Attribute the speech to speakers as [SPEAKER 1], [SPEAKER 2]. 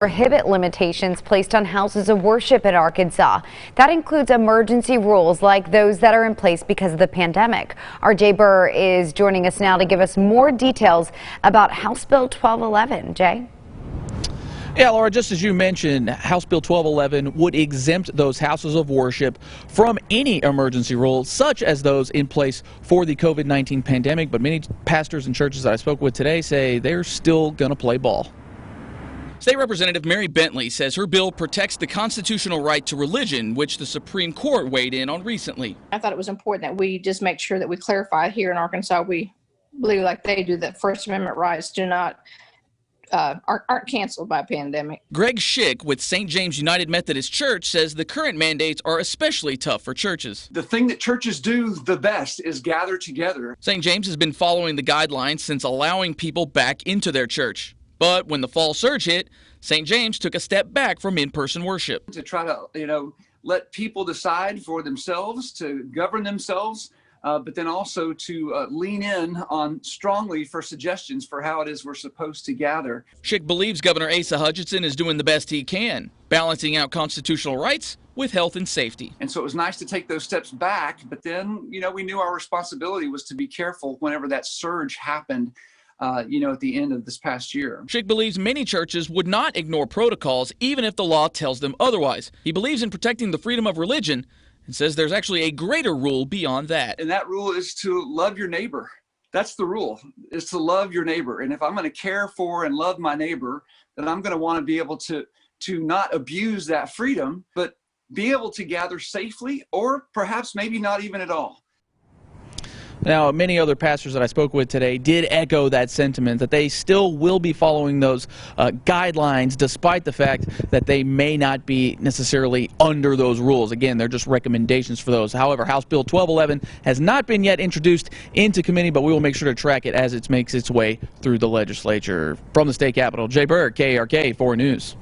[SPEAKER 1] Prohibit limitations placed on houses of worship in Arkansas. That includes emergency rules like those that are in place because of the pandemic. Our Jay Burr is joining us now to give us more details about House Bill 1211. Jay?
[SPEAKER 2] Yeah, Laura, just as you mentioned, House Bill 1211 would exempt those houses of worship from any emergency rules, such as those in place for the COVID-19 pandemic. But many pastors and churches that I spoke with today say they're still going to play ball.
[SPEAKER 3] State Representative Mary Bentley says her bill protects the constitutional right to religion, which the Supreme Court weighed in on recently.
[SPEAKER 4] I thought it was important that we just make sure that we clarify here in Arkansas, we believe like they do that First Amendment rights do not aren't canceled by a pandemic.
[SPEAKER 3] Greg Schick with St. James United Methodist Church says the current mandates are especially tough for churches.
[SPEAKER 5] The thing that churches do the best is gather together.
[SPEAKER 3] St. James has been following the guidelines since allowing people back into their church. But when the fall surge hit, St. James took a step back from in-person worship.
[SPEAKER 5] To try to, let people decide for themselves, to govern themselves, but then also to lean in on strongly for suggestions for how it is we're supposed to gather.
[SPEAKER 3] Schick believes Governor Asa Hutchinson is doing the best he can, balancing out constitutional rights with health and safety.
[SPEAKER 5] And so it was nice to take those steps back, but then, we knew our responsibility was to be careful whenever that surge happened. At the end of this past year.
[SPEAKER 3] Schick believes many churches would not ignore protocols even if the law tells them otherwise. He believes in protecting the freedom of religion and says there's actually a greater rule beyond that.
[SPEAKER 5] And that rule is to love your neighbor. That's the rule, is to love your neighbor. And if I'm going to care for and love my neighbor, then I'm going to want to be able to not abuse that freedom, but be able to gather safely or perhaps maybe not even at all.
[SPEAKER 2] Now, many other pastors that I spoke with today did echo that sentiment, that they still will be following those guidelines despite the fact that they may not be necessarily under those rules. Again, they're just recommendations for those. However, House Bill 1211 has not been yet introduced into committee, but we will make sure to track it as it makes its way through the legislature. From the state capitol, Jay Burr, KARK 4 News.